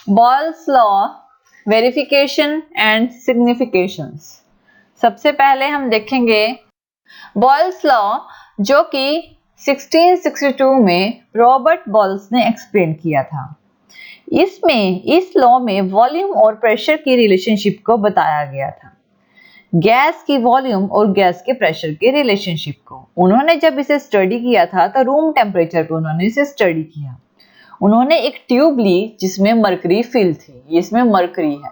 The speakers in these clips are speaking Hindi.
Boyle's law, verification and significations. सबसे पहले हम देखेंगे बॉयल्स लॉ, जो कि 1662 में रॉबर्ट बॉयल्स ने एक्सप्लेन किया था। इस लॉ में वॉल्यूम और प्रेशर की रिलेशनशिप को बताया गया था, गैस की वॉल्यूम और गैस के प्रेशर के रिलेशनशिप को। उन्होंने जब इसे स्टडी किया था तो रूम टेम्परेचर पे उन्होंने इसे स्टडी किया। उन्होंने एक ट्यूब ली जिसमें मरकरी फिल थी, इसमें मरकरी है,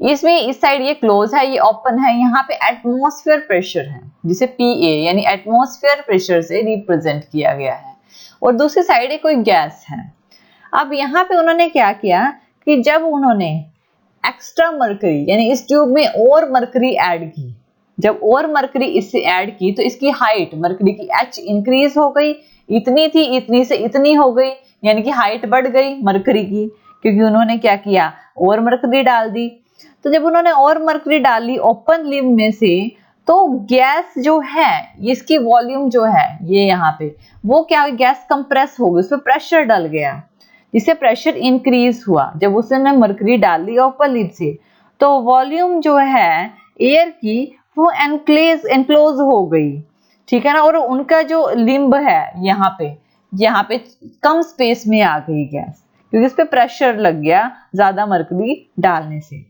इसमें इस साइड ये क्लोज है, ये ओपन है, यहाँ पे एटमॉस्फेयर प्रेशर है जिसे PA यानी एटमॉस्फेयर प्रेशर से रिप्रेजेंट किया गया है, और दूसरी साइड कोई गैस है। अब यहाँ पे उन्होंने क्या किया कि जब उन्होंने एक्स्ट्रा मरकरी यानी इस ट्यूब में और मरकरी ऐड की, जब और मरकरी इससे ऐड की तो इसकी हाइट, मरकरी की H इंक्रीज हो गई, इतनी थी, इतनी से इतनी हो गई, यानी कि हाइट बढ़ गई मरकरी की, क्योंकि उन्होंने क्या किया, और मरकरी डाल दी। तो जब उन्होंने और मरकरी डाली ओपन लिम में से, तो गैस जो है, इसकी वॉल्यूम जो है ये यहाँ पे, वो क्या, गैस कंप्रेस हो गई, उसमें प्रेशर डल गया, जिससे प्रेशर इंक्रीज हुआ। जब उसने मरकरी डाल दी ओपन लिड से, तो वॉल्यूम जो है एयर की वो एनक्लोज हो गई, ठीक है ना, और उनका जो लिम्ब है यहाँ पे कम स्पेस में आ गई गैस, क्योंकि इस पे प्रेशर लग गया ज्यादा मरकरी डालने से।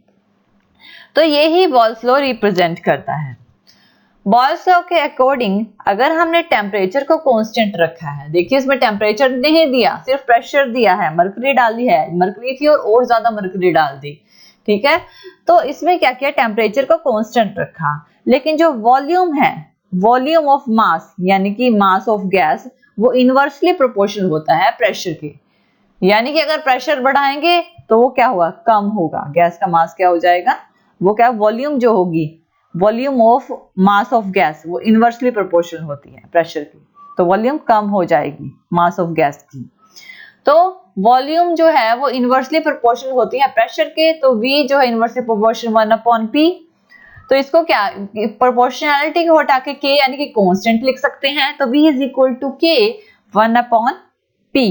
तो ये ही बॉयल्स लॉ रिप्रेजेंट करता है। बॉयल्स लॉ के अकॉर्डिंग अगर हमने टेम्परेचर को कांस्टेंट रखा है, देखिए इसमें टेम्परेचर नहीं दिया, सिर्फ प्रेशर दिया है, मरकरी डाली है, मरकरी थी और ज्यादा मरकरी डाल दी, ठीक है। तो इसमें क्या किया, टेम्परेचर को कांस्टेंट रखा, लेकिन जो वॉल्यूम है, वॉल्यूम ऑफ मास यानी कि मास ऑफ गैस, वो इनवर्सली प्रोपोर्शनल होता है प्रेशर के, यानी कि अगर प्रेशर बढ़ाएंगे तो वो क्या होगा, कम होगा, गैस का मास क्या हो जाएगा, वो क्या, वॉल्यूम जो होगी, volume of mass of gas वो इनवर्सली प्रोपोर्शनल होती है प्रेशर की, तो वॉल्यूम कम हो जाएगी मास ऑफ गैस की। तो वॉल्यूम जो है वो इनवर्सली प्रोपोर्शनल होती है प्रेशर के, तो V जो है इनवर्सली प्रोपोर्शनल 1/P। तो इसको क्या, प्रोपोर्शनैलिटी को हटा के K यानी कि कांस्टेंट लिख सकते हैं, तो V is equal to K 1/P।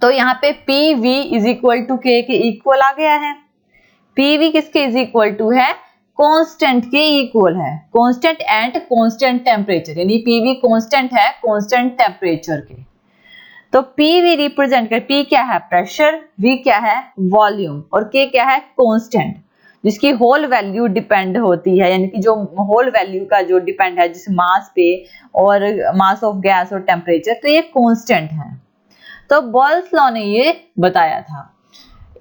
तो यहाँ पे PV is equal to K के इक्वल आ गया है। PV किसके इज इक्वल टू है, कांस्टेंट के इक्वल है, कांस्टेंट एट कांस्टेंट टेम्परेचर, यानी PV कांस्टेंट है कांस्टेंट टेम्परेचर के। तो PV रिप्रेजेंट कर, P क्या है, प्रेशर, V क्या है, वॉल्यूम, और K क्या है, कांस्टेंट, जिसकी होल वैल्यू डिपेंड होती है, यानी कि जो होल वैल्यू का जो डिपेंड है जिस मास पे और मास ऑफ गैस और टेम्परेचर, तो ये कांस्टेंट है। तो बॉयल्स लॉ ने ये बताया था।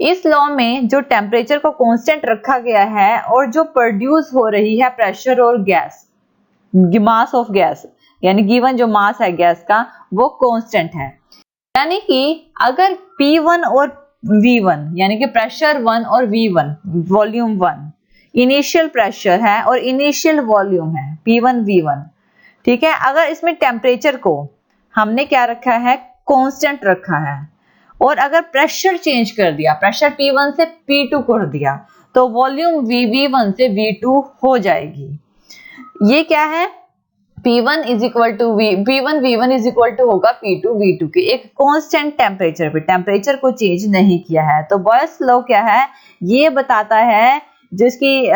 इस लॉ में जो टेम्परेचर को कांस्टेंट रखा गया है और जो प्रोड्यूस हो रही है प्रेशर और गैस, मास ऑफ गैस, यानी गिवन जो मास है गैस का वो कांस्टेंट है। यानी कि अगर P1 और V1 यानी कि प्रेशर 1 और V1 वॉल्यूम 1 इनिशियल प्रेशर है और इनिशियल वॉल्यूम है P1 V1, ठीक है। अगर इसमें टेम्परेचर को हमने क्या रखा है, कांस्टेंट रखा है, और अगर प्रेशर चेंज कर दिया, प्रेशर P1 से P2 कर दिया, तो वॉल्यूम V1 से V2 हो जाएगी। ये क्या है, P1 is equal to P1 V1 is equal to होगा P2 V2 के, एक कांस्टेंट टेम्परेचर पे, टेम्परेचर को चेंज नहीं किया है। तो बॉयल्स लॉ क्या है, ये बताता है जिसकी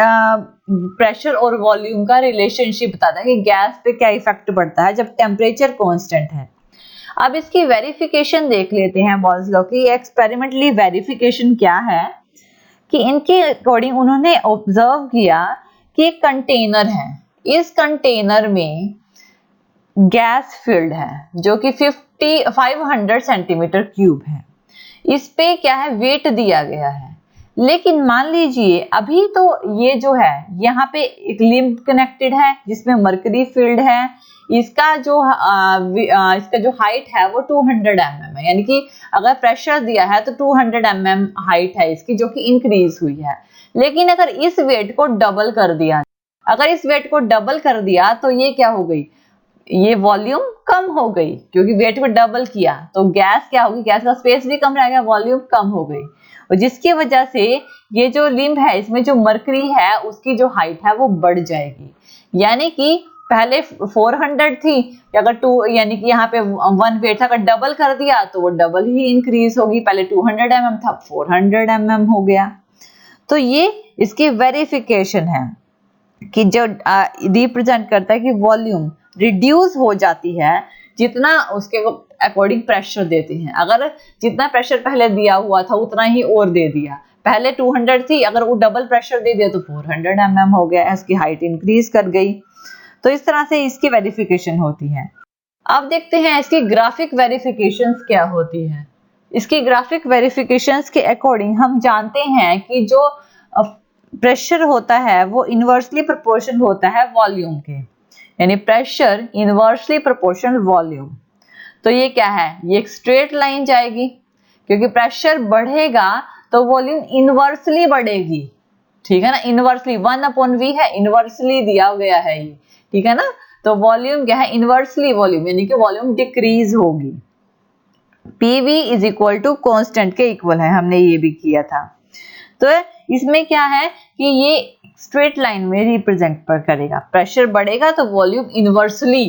प्रेशर और वॉल्यूम का रिलेशनशिप बताता है कि गैस पे क्या इफेक्ट पड़ता है जब टेम्परेचर कांस्टेंट है। अब इसकी वेरिफिकेशन देख लेते हैं बॉयल्स लॉ की। एक्सपेरिमेंटली वेरिफिकेशन क्या है कि इनके अकॉर्डिंग उन्होंने ऑब्जर्व किया कि एक कंटेनर है, इस कंटेनर में गैस फिल्ड है जो कि 500 सेंटीमीटर क्यूब है, इस पे क्या है, वेट दिया गया है। लेकिन मान लीजिए अभी तो ये जो है यहाँ पे एक लिम्ब कनेक्टेड है जिसमें मरकरी फिल्ड है, इसका जो हाइट है वो 200 mm है, यानी कि अगर प्रेशर दिया है तो 200 mm हाइट है इसकी, जो कि इंक्रीज हुई है। लेकिन अगर इस वेट को डबल कर दिया, तो ये क्या हो गई, ये वॉल्यूम कम हो गई, क्योंकि वेट को डबल किया तो गैस क्या होगी, गैस का स्पेस भी कम रहेगा, वॉल्यूम कम हो गई, और जिसकी वजह से ये जो लिम्ब है इसमें जो मरकरी है उसकी जो हाइट है वो बढ़ जाएगी। यानी कि पहले 400 थी, अगर 2 यानी कि यहाँ पे 1 वेट था, अगर डबल कर दिया तो वो डबल ही इंक्रीज होगी। पहले 200 mm था, 400 mm हो गया। तो ये इसकी वेरिफिकेशन है कि जो रिप्रेजेंट करता है कि वॉल्यूम रिड्यूस हो जाती है जितना उसके अकॉर्डिंग प्रेशर देते हैं। अगर जितना प्रेशर पहले दिया हुआ था उतना ही और दे दिया, पहले 200 थी, अगर वो डबल प्रेशर दे दिया तो 400 mm हो गया, इसकी हाइट इंक्रीज कर गई। तो इस तरह से इसकी वेरिफिकेशन होती है। अब देखते हैं इसकी ग्राफिक वेरिफिकेशंस क्या होती है। इसकी ग्राफिक वेरिफिकेशंस के अकॉर्डिंग हम जानते हैं कि जो प्रेशर होता है वो इनवर्सली प्रोपोर्शनल होता है वॉल्यूम के, यानी प्रेशर इनवर्सली प्रोपोर्शनल वॉल्यूम। तो ये क्या है, ये एक स्ट्रेट लाइन जाएगी, क्योंकि प्रेशर बढ़ेगा तो वॉल्यूम इनवर्सली बढ़ेगी, ठीक है ना। इनवर्सली 1/v है, इनवर्सली दिया गया है ये, ठीक है ना। तो वॉल्यूम क्या है, इनवर्सली वॉल्यूम, यानी कि वॉल्यूम डिक्रीज होगी। PV is equal to constant के इक्वल है, हमने ये भी किया था। तो इसमें क्या है कि ये स्ट्रेट लाइन में रिप्रेजेंट पर करेगा, प्रेशर बढ़ेगा तो वॉल्यूम इनवर्सली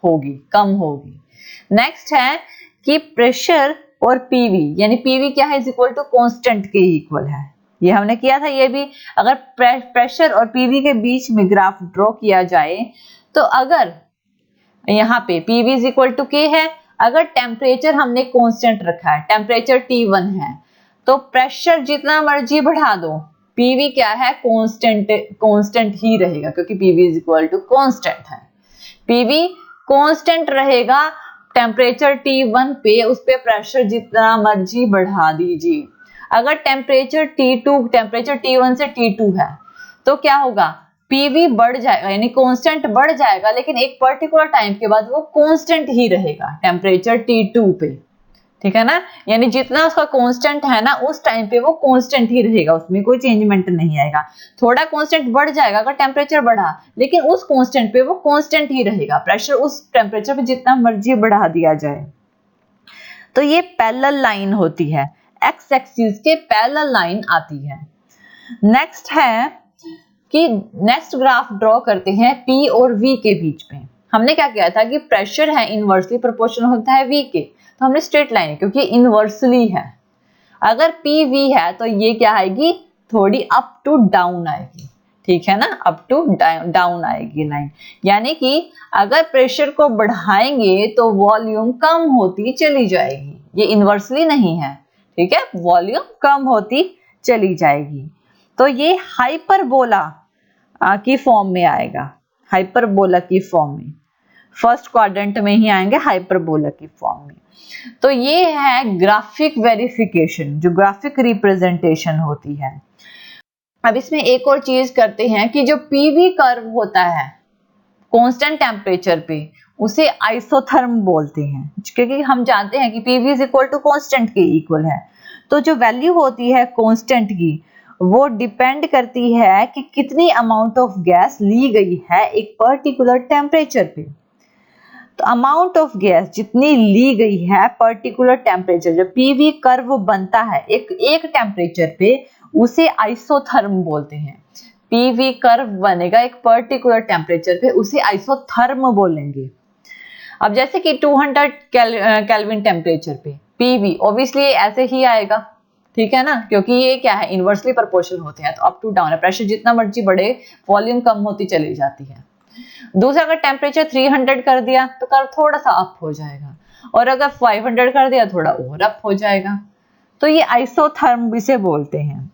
होगी, कम होगी। नेक्स्ट है कि प्रेशर और PV, यानी PV क्या है, इज इक्वल टू कॉन्स्टेंट के इक्वल है। ये हमने किया था। ये भी अगर प्रेशर और PV के बीच में ग्राफ ड्रॉ किया जाए तो अगर यहाँ पे PV is equal to K है, अगर टेम्परेचर हमने कांस्टेंट रखा है, टेम्परेचर T1 है, तो प्रेशर जितना मर्जी बढ़ा दो, PV क्या है, कांस्टेंट ही रहेगा, क्योंकि PV is equal to constant है। PV कांस्टेंट रहेगा टेम्परेचर T1 पे, उस पे प्रेशर जितना मर्जी बढ़ा दीजिए। अगर टेम्परेचर T1 से T2 है तो क्या होगा, PV बढ़ जाएगा, यानी कांस्टेंट बढ़ जाएगा, लेकिन एक पर्टिकुलर टाइम के बाद वो कांस्टेंट ही रहेगा टेम्परेचर T2 पे, ठीक है ना। यानी जितना उसका कांस्टेंट है ना, उस टाइम पे वो कांस्टेंट ही रहेगा, उसमें कोई चेंजमेंट नहीं आएगा। थोड़ा कांस्टेंट बढ़ जाएगा अगर टेम्परेचर बढ़ा, लेकिन उस कांस्टेंट पे वो कांस्टेंट ही रहेगा, प्रेशर उस टेम्परेचर पे जितना मर्जी बढ़ा दिया जाए। तो ये पैरेलल लाइन होती है, एक्स एक्सिस के पैरेलल लाइन आती है। नेक्स्ट है कि नेक्स्ट ग्राफ ड्रॉ करते हैं P और V के बीच में। हमने क्या किया था कि प्रेशर है इनवर्सली प्रोपोर्शनल होता है V के, तो हमने स्ट्रेट लाइन, क्योंकि इनवर्सली है। अगर PV है तो ये क्या आएगी, थोड़ी अप टू डाउन आएगी, ठीक है ना, अप टू डाउन आएगी लाइन। यानी कि अगर प्रेशर को बढ़ाएंगे तो वॉल्यूम कम होती चली जाएगी, ये इनवर्सली नहीं है, ठीक है, वॉल्यूम कम होती चली जाएगी। तो ये हाइपरबोला की फॉर्म में आएगा, हाइपरबोला की फॉर्म में, फर्स्ट क्वाड्रेंट में ही आएंगे हाइपरबोला की फॉर्म में। तो ये है ग्राफिक वेरिफिकेशन, जो ग्राफिक रिप्रेजेंटेशन होती है। अब इसमें एक और चीज करते हैं कि जो PV कर्व होता है कांस्टेंट टेम्परेचर पे, उसे आइसोथर्म बोलते हैं, क्योंकि हम जानते हैं कि PV is equal to constant के इक्वल है। तो जो वैल्यू होती है कांस्टेंट की, वो डिपेंड करती है कि कितनी अमाउंट ऑफ गैस ली गई है एक पर्टिकुलर टेम्परेचर पे। तो अमाउंट ऑफ गैस जितनी ली गई है पर्टिकुलर टेम्परेचर, जब PV कर्व बनता है एक टेम्परेचर पे, उसे आइसोथर्म बोलते हैं। PV कर्व बनेगा एक पर्टिकुलर टेम्परेचर पे, उसे आइसोथर्म बोलेंगे। अब जैसे कि 200 केल्विन टेम्परेचर पे PV ऑब्वियसली ऐसे ही आएगा, ठीक है ना, क्योंकि ये क्या है, इनवर्सली प्रोपोर्शनल होते हैं, तो अप टू डाउन है, प्रेशर जितना मर्जी बढ़े वॉल्यूम कम होती चली जाती है। दूसरा, अगर टेम्परेचर 300 कर दिया तो कर्व थोड़ा सा अप हो जाएगा, और अगर 500 कर दिया थोड़ा और अप हो जाएगा। तो ये आइसोथर्म इसे बोलते हैं।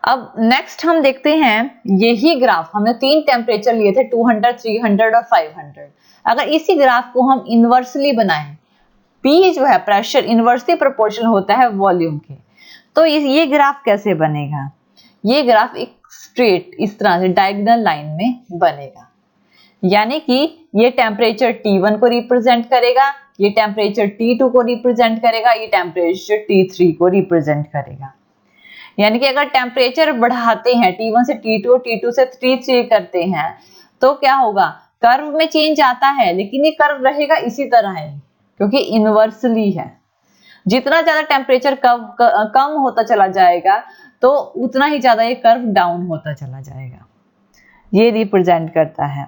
अब नेक्स्ट हम देखते हैं, यही ग्राफ हमने 3 टेम्परेचर लिए थे, 200, 300 और 500। अगर इसी ग्राफ को हम इनवर्सली बनाएं, P जो है प्रेशर इनवर्सली प्रोपोर्शनल होता है वॉल्यूम के, तो ये ग्राफ कैसे बनेगा। ये ग्राफ एक स्ट्रेट इस तरह से डायगोनल लाइन में बनेगा, यानी कि ये टेम्परेचर T1 को रिप्रेजेंट करेगा, ये टेम्परेचर T2 को रिप्रेजेंट करेगा, ये टेम्परेचर T3 को रिप्रेजेंट करेगा। यानी कि अगर टेम्परेचर बढ़ाते हैं T1 से T2 और T2 से T3 करते हैं, तो क्या होगा, कर्व में चेंज आता है, लेकिन ये कर्व रहेगा इसी तरह है, क्योंकि इनवर्सली है। जितना ज्यादा टेम्परेचर कम होता चला जाएगा तो उतना ही ज्यादा ये कर्व डाउन होता चला जाएगा, ये रिप्रेजेंट करता है।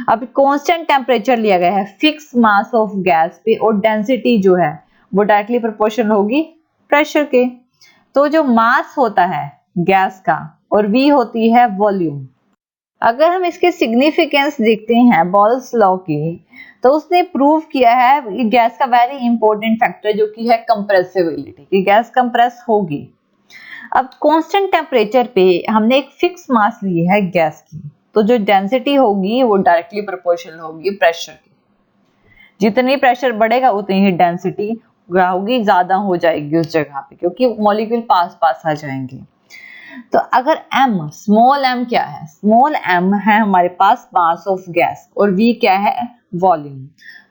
अब कांस्टेंट टेम्परेचर लिया गया है फिक्स मास ऑफ गैस पे और डेंसिटी जो है वो डायरेक्टली प्रोपोर्शनल होगी प्रेशर के। तो जो मास होता है गैस का और V होती है वॉल्यूम। अगर हम इसके सिग्निफिकेंस देखते हैं बॉयल्स लॉ की, तो उसने प्रूव किया है गैस का वेरी इंपॉर्टेंट फैक्टर जो कि है कंप्रेसिबिलिटी, कि गैस कंप्रेस होगी। अब कांस्टेंट टेम्परेचर पे हमने एक फिक्स मास ली है गैस की, तो जो डेंसिटी होगी वो डायरेक्टली प्रोपोर्शनल होगी प्रेशर की। जितनी प्रेशर बढ़ेगा उतनी ही डेंसिटी होगी, ज्यादा हो जाएगी उस जगह पे, क्योंकि मॉलिक्यूल पास पास आ जाएंगे। तो अगर m, स्मॉल m क्या है? स्मॉल m है हमारे पास मास ऑफ गैस और v क्या है? वॉल्यूम।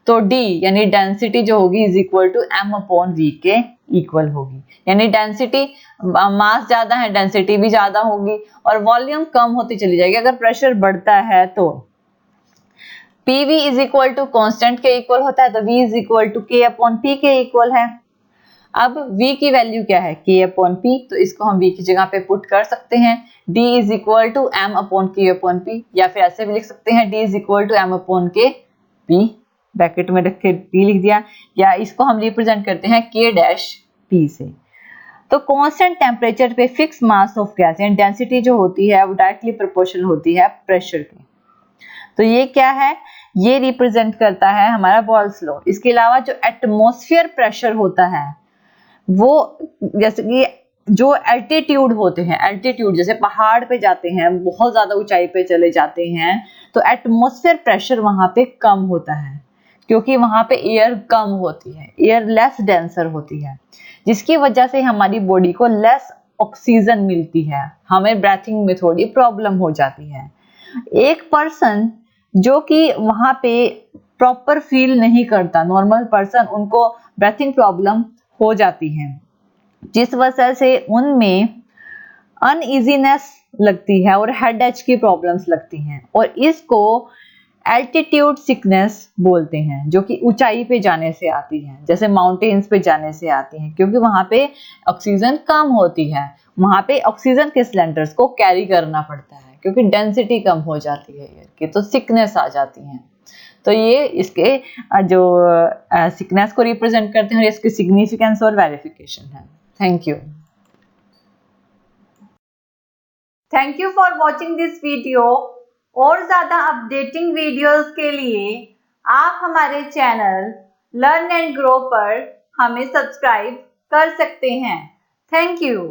तो d यानी डेंसिटी जो होगी is equal to m upon v के इक्वल होगी। यानी डेंसिटी, मास ज्यादा है डेंसिटी भी ज्यादा होगी और वॉल्यूम कम होती चली जाएगी अगर प्रेशर बढ़ता है। तो PV is equal to constant के इक्वल होता है, तो V is equal to K upon P के इक्वल है। अब V की वैल्यू क्या है? K अपॉन P, तो इसको हम V की जगह पे पुट कर सकते हैं। D is equal to M upon K upon P, या फिर ऐसे भी लिख सकते हैं D is equal to M upon K P, bracket में रख के P लिख दिया, या इसको हम रिप्रेजेंट करते हैं K डैश P से। तो कांस्टेंट टेम्परेचर पे फिक्स मास ऑफ गैस यानी डेंसिटी जो होती है वो डायरेक्टली प्रोपोर्शनल होती है प्रेशर की। तो ये क्या है? ये रिप्रेजेंट करता है हमारा बॉयल्स लॉ। इसके अलावा जो एटमॉस्फेयर प्रेशर होता है वो, जैसे कि जो एल्टीट्यूड होते हैं, एल्टीट्यूड जैसे पहाड़ पे जाते हैं, बहुत ज्यादा ऊंचाई पे चले जाते हैं, तो एटमॉस्फेयर प्रेशर वहां पे कम होता है क्योंकि वहां पे एयर कम होती है, एयर लेस डेंसर होती है, जिसकी वजह से हमारी बॉडी को लेस ऑक्सीजन मिलती है, हमें ब्रीथिंग में थोड़ी प्रॉब्लम हो जाती है। एक पर्सन जो कि वहां पे प्रॉपर फील नहीं करता, नॉर्मल पर्सन, उनको ब्रीथिंग प्रॉब्लम हो जाती है, जिस वजह से उनमें अनइजीनेस लगती है और हेडेक की प्रॉब्लम्स लगती हैं, और इसको एल्टीट्यूड सिकनेस बोलते हैं, जो कि ऊंचाई पे जाने से आती है, जैसे माउंटेन्स पे जाने से आती है, क्योंकि वहां पे ऑक्सीजन कम होती है, वहां पे ऑक्सीजन के सिलेंडर्स को कैरी करना पड़ता है क्योंकि डेंसिटी कम हो जाती है एयर की, तो सिकनेस आ जाती है। तो ये इसके जो सिकनेस को रिप्रेजेंट करते हैं और इसकी सिग्निफिकेंस और वेरिफिकेशन है। Thank you. Thank you for watching this video. और ज्यादा अपडेटिंग वीडियोस के लिए आप हमारे चैनल लर्न एंड ग्रो पर हमें सब्सक्राइब कर सकते हैं। Thank you.